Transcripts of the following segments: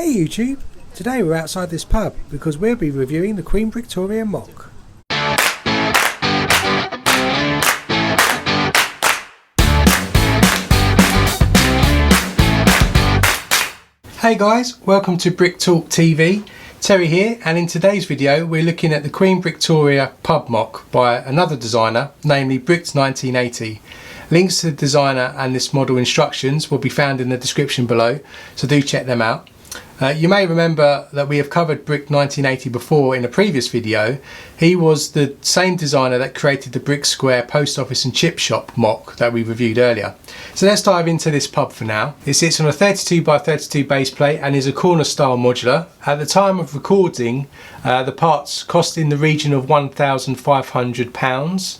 Hey YouTube, today we're outside this pub because we'll be reviewing the Queen Bricktoria MOC. Hey guys, welcome to Brick Talk TV. Terry here, and in today's video we're looking at the Queen Bricktoria pub MOC by another designer, namely Bricked 1980. Links to the designer and this model instructions will be found in the description below, so do check them out. You may remember that we have covered Bricked 1980 before in a previous video. He was the same designer that created the Brick Square Post Office and Chip Shop MOC that we reviewed earlier. So let's dive into this pub for now. It sits on a 32 by 32 base plate and is a corner style modular. At the time of recording, the parts cost in the region of £1,500.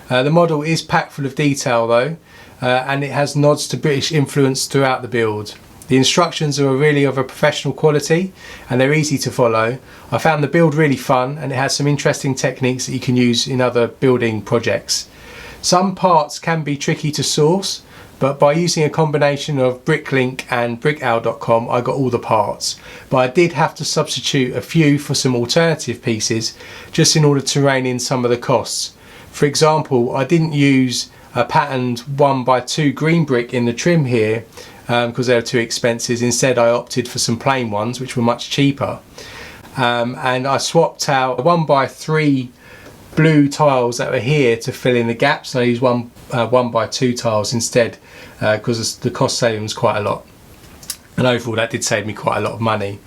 The model is packed full of detail though, and it has nods to British influence throughout the build. The instructions are really of a professional quality and they're easy to follow. I found the build really fun and it has some interesting techniques that you can use in other building projects. Some parts can be tricky to source, but by using a combination of Bricklink and brickowl.com I got all the parts. But I did have to substitute a few for some alternative pieces just in order to rein in some of the costs. For example, I didn't use a patterned 1x2 green brick in the trim here because they were too expensive. Instead I opted for some plain ones which were much cheaper, and I swapped out 1x3 blue tiles that were here to fill in the gaps, and I used 1x2 tiles instead because the cost saving was quite a lot, and overall that did save me quite a lot of money.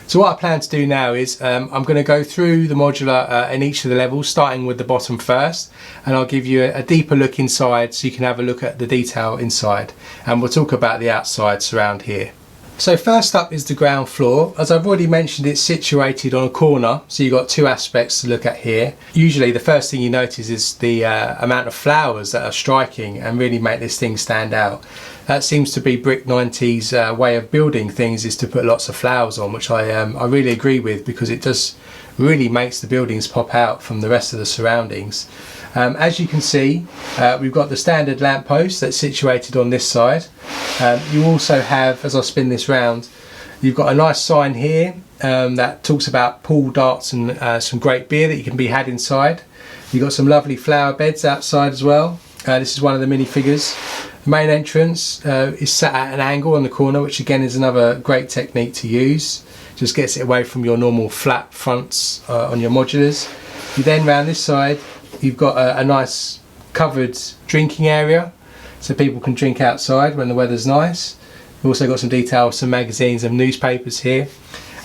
So what I plan to do now is I'm going to go through the modular in each of the levels, starting with the bottom first, and I'll give you a deeper look inside so you can have a look at the detail inside, and we'll talk about the outside surround here. So first up is the ground floor. As I've already mentioned, it's situated on a corner, so you've got two aspects to look at here. Usually the first thing you notice is the amount of flowers that are striking and really make this thing stand out. That seems to be Brick 90's way of building things, is to put lots of flowers on, which I really agree with, because it just really makes the buildings pop out from the rest of the surroundings. As you can see, we've got the standard lamppost that's situated on this side. You also have, as I spin this round, you've got a nice sign here that talks about pool darts and some great beer that you can be had inside. You've got some lovely flower beds outside as well. This is one of the minifigures. The main entrance is sat at an angle on the corner, which again is another great technique to use. Just gets it away from your normal flat fronts on your modulars. You then round this side, you've got a nice covered drinking area, so people can drink outside when the weather's nice. We've also got some detail, some magazines and newspapers here.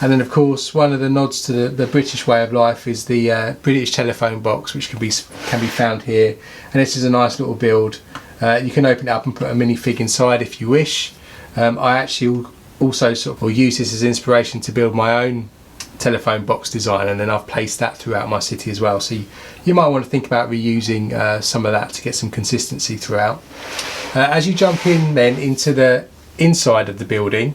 And then of course one of the nods to the British way of life is the British telephone box, which can be found here. And this is a nice little build. You can open it up and put a minifig inside if you wish. I actually also sort of use this as inspiration to build my own telephone box design, and then I've placed that throughout my city as well. So you might want to think about reusing some of that to get some consistency throughout. As you jump in then into the inside of the building,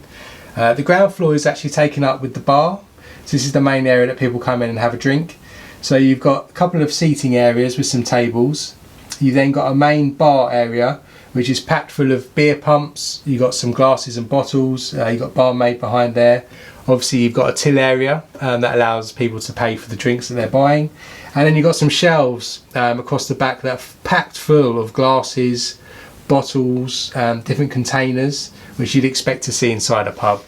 the ground floor is actually taken up with the bar. So this is the main area that people come in and have a drink. So you've got a couple of seating areas with some tables. You've then got a main bar area which is packed full of beer pumps. You've got some glasses and bottles. You've got barmaid behind there. Obviously you've got a till area that allows people to pay for the drinks that they're buying. And then you've got some shelves across the back that are packed full of glasses, bottles, different containers, which you'd expect to see inside a pub.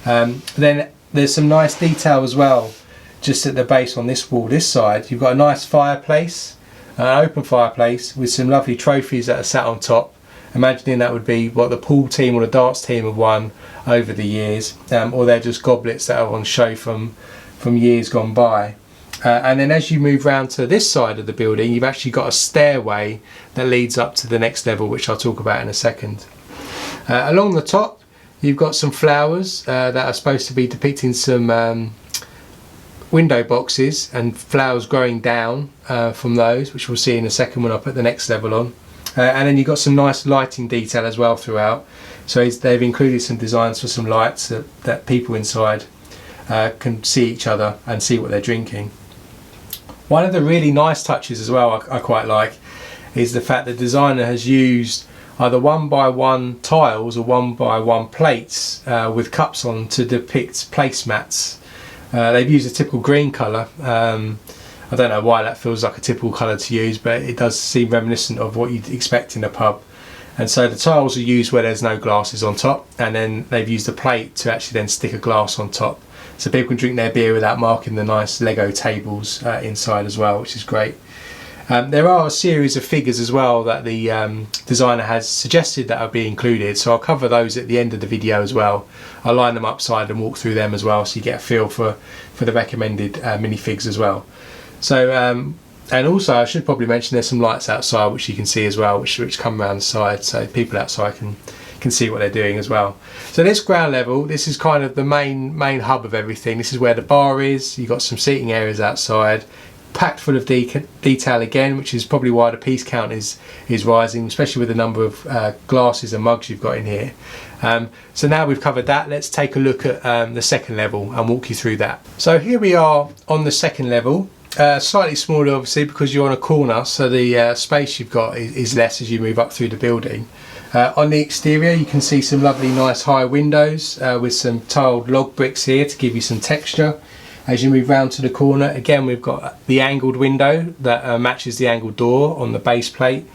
Then there's some nice detail as well, just at the base on this wall, this side. You've got a nice fireplace, an open fireplace with some lovely trophies that are sat on top. Imagining that would be what the pool team or the darts team have won over the years, or they're just goblets that are on show from years gone by. And then as you move round to this side of the building, you've actually got a stairway that leads up to the next level, which I'll talk about in a second. Along the top you've got some flowers that are supposed to be depicting some window boxes and flowers growing down from those, which we'll see in a second when I put the next level on. And then you've got some nice lighting detail as well throughout. So they've included some designs for some lights that people inside can see each other and see what they're drinking. One of the really nice touches as well I quite like is the fact the designer has used either 1x1 tiles or 1x1 plates with cups on to depict placemats. They've used a typical green colour. I don't know why that feels like a typical colour to use, but it does seem reminiscent of what you'd expect in a pub. And so the tiles are used where there's no glasses on top, and then they've used a plate to actually then stick a glass on top, so people can drink their beer without marking the nice Lego tables inside as well, which is great. There are a series of figures as well that the designer has suggested that will be included, so I'll cover those at the end of the video as well. I'll line them upside and walk through them as well, so you get a feel for the recommended minifigs as well. So and also I should probably mention there's some lights outside which you can see as well, which come around the side, so people outside can see what they're doing as well. So this ground level, this is kind of the main hub of everything. This is where the bar is. You've got some seating areas outside, packed full of detail again, which is probably why the piece count is rising, especially with the number of glasses and mugs you've got in here. So now we've covered that, let's take a look at the second level and walk you through that. So here we are on the second level. Slightly smaller obviously because you're on a corner, so the space you've got is less as you move up through the building. On the exterior you can see some lovely nice high windows with some tiled log bricks here to give you some texture. As you move round to the corner, again we've got the angled window that matches the angled door on the base plate,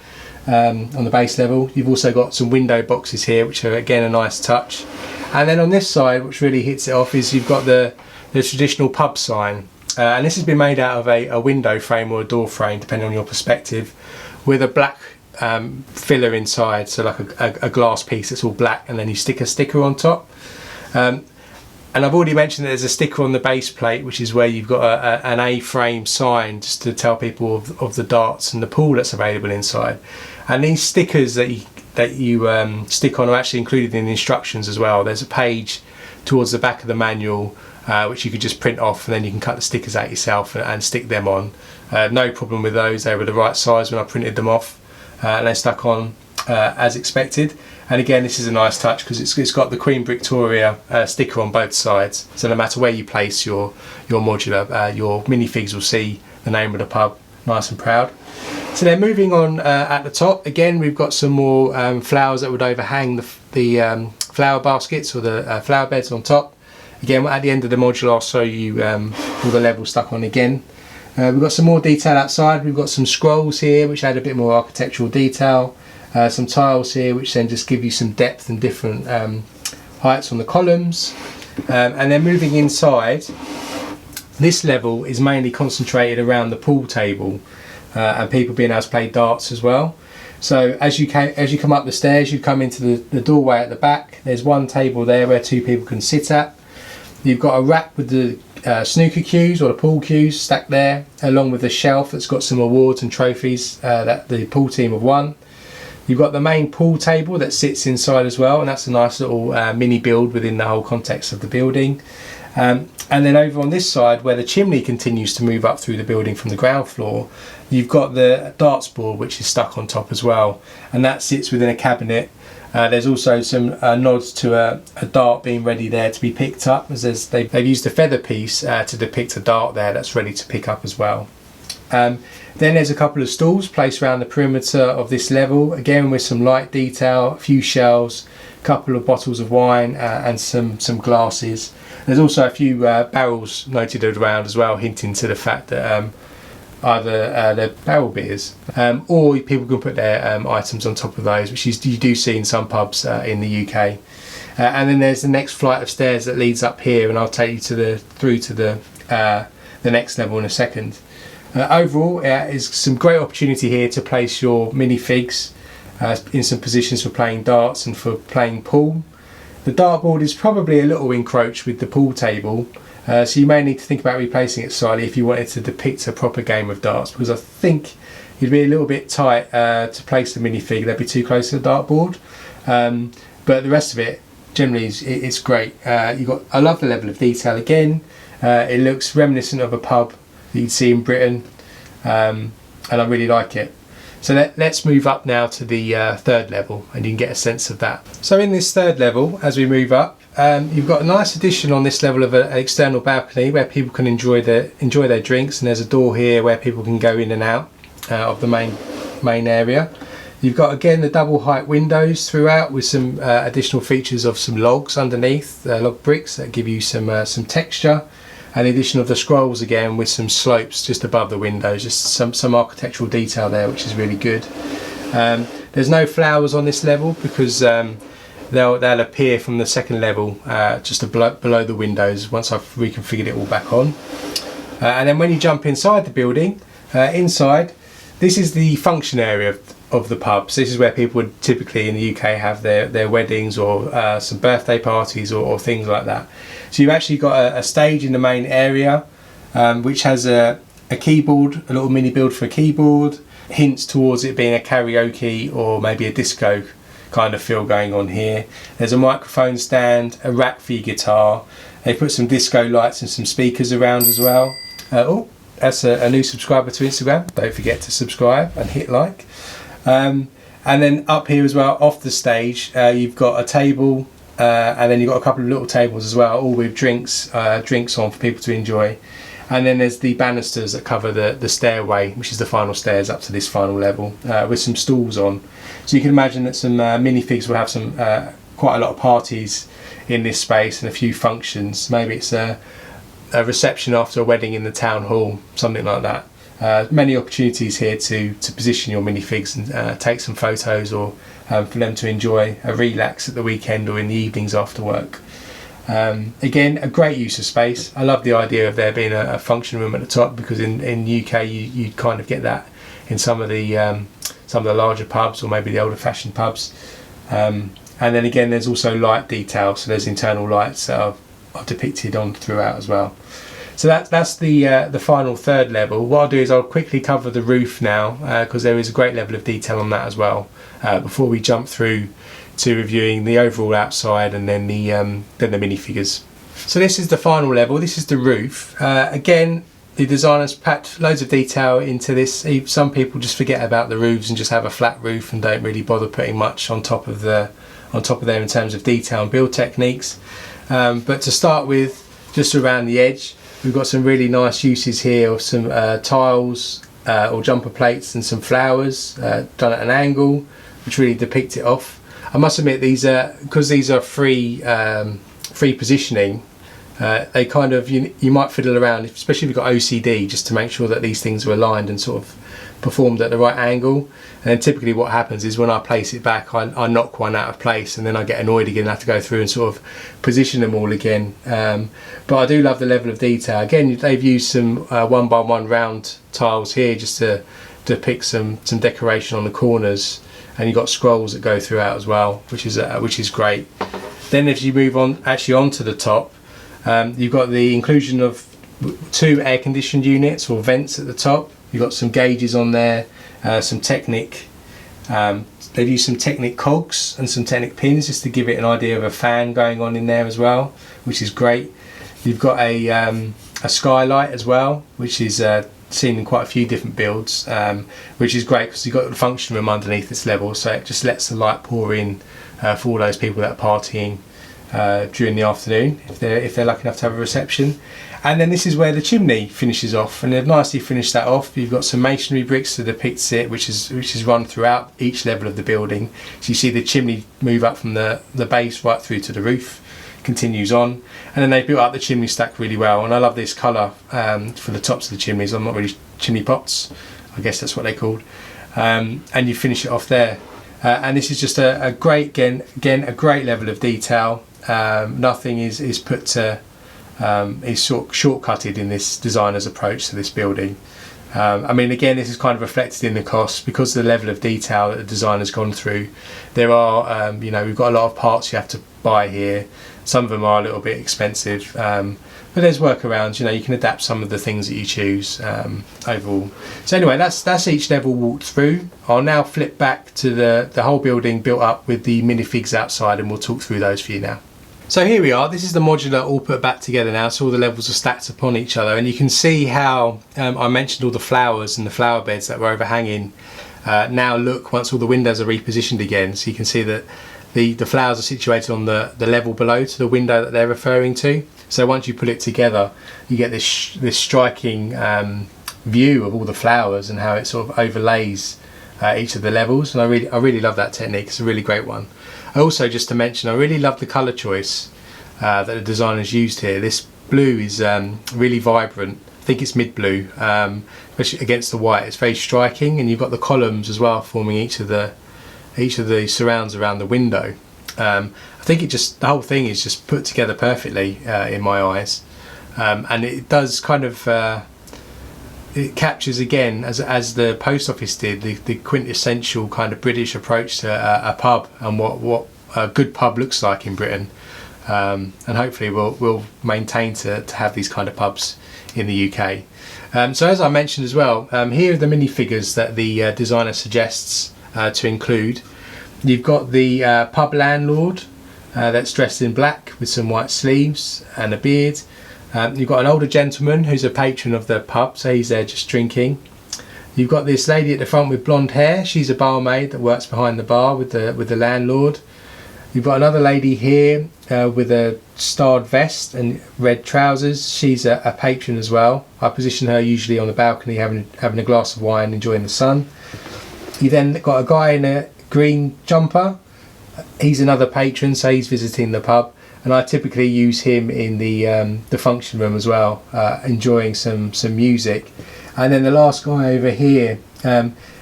on the base level. You've also got some window boxes here which are again a nice touch. And then on this side, which really hits it off, is you've got the traditional pub sign. And this has been made out of a window frame or a door frame, depending on your perspective, with a black filler inside, so like a glass piece that's all black, and then you stick a sticker on top. And I've already mentioned that there's a sticker on the base plate, which is where you've got an A-frame sign just to tell people of the darts and the pool that's available inside. And these stickers that you stick on are actually included in the instructions as well. There's a page towards the back of the manual which you could just print off, and then you can cut the stickers out yourself and stick them on. No problem with those, they were the right size when I printed them off, and they stuck on as expected. And again, this is a nice touch because it's got the Queen Bricktoria sticker on both sides, so no matter where you place your modular, your minifigs will see the name of the pub nice and proud. So then moving on at the top, again we've got some more flowers that would overhang the flower baskets or the flower beds on top. Again, at the end of the module I'll show you all the levels stuck on again. We've got some more detail outside. We've got some scrolls here which add a bit more architectural detail. Some tiles here which then just give you some depth and different heights on the columns. And then moving inside, this level is mainly concentrated around the pool table and people being able to play darts as well. So as you come up the stairs, you come into the doorway at the back. There's one table there where two people can sit at. You've got a rack with the snooker cues or the pool cues stacked there, along with a shelf that's got some awards and trophies that the pool team have won. You've got the main pool table that sits inside as well, and that's a nice little mini build within the whole context of the building. And then over on this side, where the chimney continues to move up through the building from the ground floor, you've got the darts board which is stuck on top as well, and that sits within a cabinet. There's also some nods to a dart being ready there to be picked up, as they've used a feather piece to depict a dart there that's ready to pick up as well. Then there's a couple of stools placed around the perimeter of this level, again with some light detail, a few shelves, a couple of bottles of wine and some glasses. There's also a few barrels noted around as well, hinting to the fact that either they're barrel beers or people can put their items on top of those, which you do see in some pubs in the UK. And then there's the next flight of stairs that leads up here, and I'll take you through to the next level in a second. Overall, is some great opportunity here to place your minifigs in some positions for playing darts and for playing pool. The dartboard is probably a little encroached with the pool table, so you may need to think about replacing it slightly if you wanted to depict a proper game of darts, because I think you'd be a little bit tight to place the minifig. They'd be too close to the dartboard. But the rest of it, generally, it's great. I love the level of detail again. It looks reminiscent of a pub that you'd see in Britain, and I really like it. So let's move up now to the third level, and you can get a sense of that. So in this third level, as we move up, you've got a nice addition on this level of an external balcony where people can enjoy their drinks, and there's a door here where people can go in and out of the main area. You've got again the double height windows throughout with some additional features of some logs underneath, log bricks that give you some texture, and the addition of the scrolls again with some slopes just above the windows, just some architectural detail there, which is really good. There's no flowers on this level because they'll appear from the second level just below the windows once I've reconfigured it all back on. And then when you jump inside the building, inside, this is the function area of the pub. So this is where people would typically in the UK have their weddings or some birthday parties or things like that. So you've actually got a stage in the main area which has a keyboard, a little mini build for a keyboard, hints towards it being a karaoke or maybe a disco kind of feel going on here. There's a microphone stand, a rack for your guitar. They put some disco lights and some speakers around as well. Oh, that's a new subscriber to Instagram. Don't forget to subscribe and hit like. And then up here as well, off the stage, you've got a table, and then you've got a couple of little tables as well, all with drinks on for people to enjoy. And then there's the banisters that cover the stairway, which is the final stairs up to this final level, with some stools on. So you can imagine that some minifigs will have some quite a lot of parties in this space and a few functions. Maybe it's a reception after a wedding in the town hall, something like that. Many opportunities here to position your minifigs and take some photos, or for them to enjoy a relax at the weekend or in the evenings after work. Again, a great use of space. I love the idea of there being a function room at the top, because in UK you kind of get that in some of the larger pubs or maybe the older fashioned pubs. And then again, there's also light detail, so there's internal lights that are depicted on throughout as well. So that's the final third level. What I'll do is I'll quickly cover the roof now, because there is a great level of detail on that as well, before we jump through to reviewing the overall outside and then the minifigures. So this is the final level. This is the roof. Again, the designers packed loads of detail into this. Some people just forget about the roofs and just have a flat roof and don't really bother putting much on top of them in terms of detail and build techniques. But to start with, just around the edge, we've got some really nice uses here of some tiles or jumper plates and some flowers done at an angle, which really depict it off. I must admit, because these are free positioning, they kind of, you might fiddle around, especially if you've got OCD, just to make sure that these things are aligned and sort of performed at the right angle. And then typically what happens is when I place it back, I knock one out of place, and then I get annoyed again and have to go through and sort of position them all again. But I do love the level of detail. Again, they've used some 1x1 round tiles here just to depict some decoration on the corners, and you've got scrolls that go throughout as well, which is great. Then if you move on onto the top, you've got the inclusion of 2 air-conditioned units or vents at the top. You've got some gauges on there, some Technic. They've used some Technic cogs and some Technic pins just to give it an idea of a fan going on in there as well, which is great. You've got a skylight as well, which is seen in quite a few different builds, which is great because you've got the function room underneath this level, so it just lets the light pour in for all those people that are partying during the afternoon, if they're lucky enough to have a reception. And then this is where the chimney finishes off, and they've nicely finished that off. You've got some masonry bricks to depict it, which is run throughout each level of the building. So you see the chimney move up from the base right through to the roof, continues on, and then they built up the chimney stack really well. And I love this colour for the tops of the chimneys. I'm not really chimney pots, I guess that's what they're called. And you finish it off there. And this is just a great, again a great level of detail. Nothing is put to is shortcutted in this designer's approach to this building. I mean, again, this is kind of reflected in the cost because of the level of detail that the designer's gone through. There are, we've got a lot of parts you have to buy here. Some of them are a little bit expensive, but there's workarounds. You can adapt some of the things that you choose overall. So anyway, that's each level walked through. I'll now flip back to the whole building built up with the minifigs outside, and we'll talk through those for you now. So here we are. This is the modular all put back together now, so all the levels are stacked upon each other, and you can see how I mentioned all the flowers and the flower beds that were overhanging now look once all the windows are repositioned again. So you can see that the flowers are situated on the level below to the window that they're referring to. So once you put it together, you get this striking view of all the flowers and how it sort of overlays each of the levels, and I really love that technique. It's a really great one. Also, just to mention, I really love the colour choice that the designers used here. This blue is really vibrant. I think it's mid blue, especially against the white. It's very striking, and you've got the columns as well forming each of the surrounds around the window. I think the whole thing is just put together perfectly in my eyes, and it does kind of it captures again, as the post office did, the quintessential kind of British approach to a pub and what a good pub looks like in Britain, and hopefully we'll maintain to have these kind of pubs in the UK. So as I mentioned as well, here are the minifigures that the designer suggests to include. You've got the pub landlord that's dressed in black with some white sleeves and a beard. You've got an older gentleman who's a patron of the pub, so he's there just drinking. You've got this lady at the front with blonde hair. She's a barmaid that works behind the bar with the landlord. You've got another lady here with a starred vest and red trousers. She's a patron as well. I position her usually on the balcony having a glass of wine, enjoying the sun. You then got a guy in a green jumper. He's another patron, so he's visiting the pub, and I typically use him in the function room as well, enjoying some music. And then the last guy over here,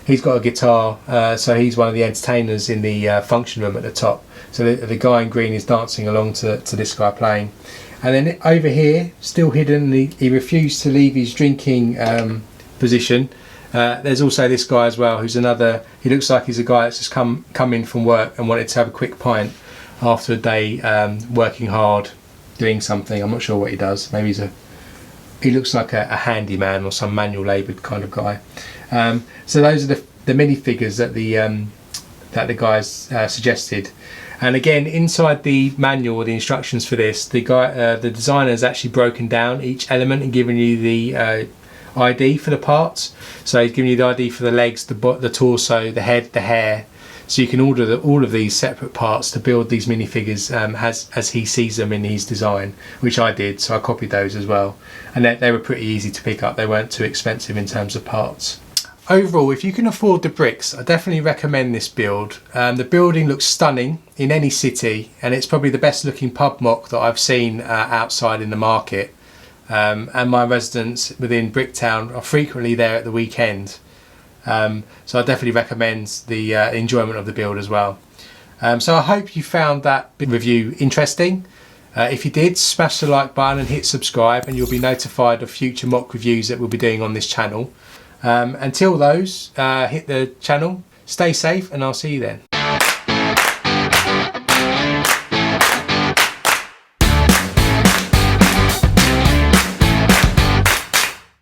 he's got a guitar, so he's one of the entertainers in the function room at the top. So the guy in green is dancing along to this guy playing. And then over here, still hidden, he refused to leave his drinking position. There's also this guy as well, who's another. He looks like he's a guy that's just come in from work and wanted to have a quick pint after a day working hard, doing something. I'm not sure what he does. Maybe he looks like a handyman or some manual labour kind of guy. So those are the minifigures that the guys suggested. And again, inside the manual, the instructions for this, the designer has actually broken down each element and given you the ID for the parts. So he's giving you the ID for the legs, the torso, the head, the hair. So you can order all of these separate parts to build these minifigures as he sees them in his design, which I did. So I copied those as well, and they were pretty easy to pick up. They weren't too expensive in terms of parts. Overall, if you can afford the bricks, I definitely recommend this build. The building looks stunning in any city, and it's probably the best looking pub mock that I've seen outside in the market. And my residents within Bricktown are frequently there at the weekend. So I definitely recommend the enjoyment of the build as well. So I hope you found that review interesting. If you did, smash the like button and hit subscribe, and you'll be notified of future mock reviews that we'll be doing on this channel. Until those, hit the channel, stay safe, and I'll see you then.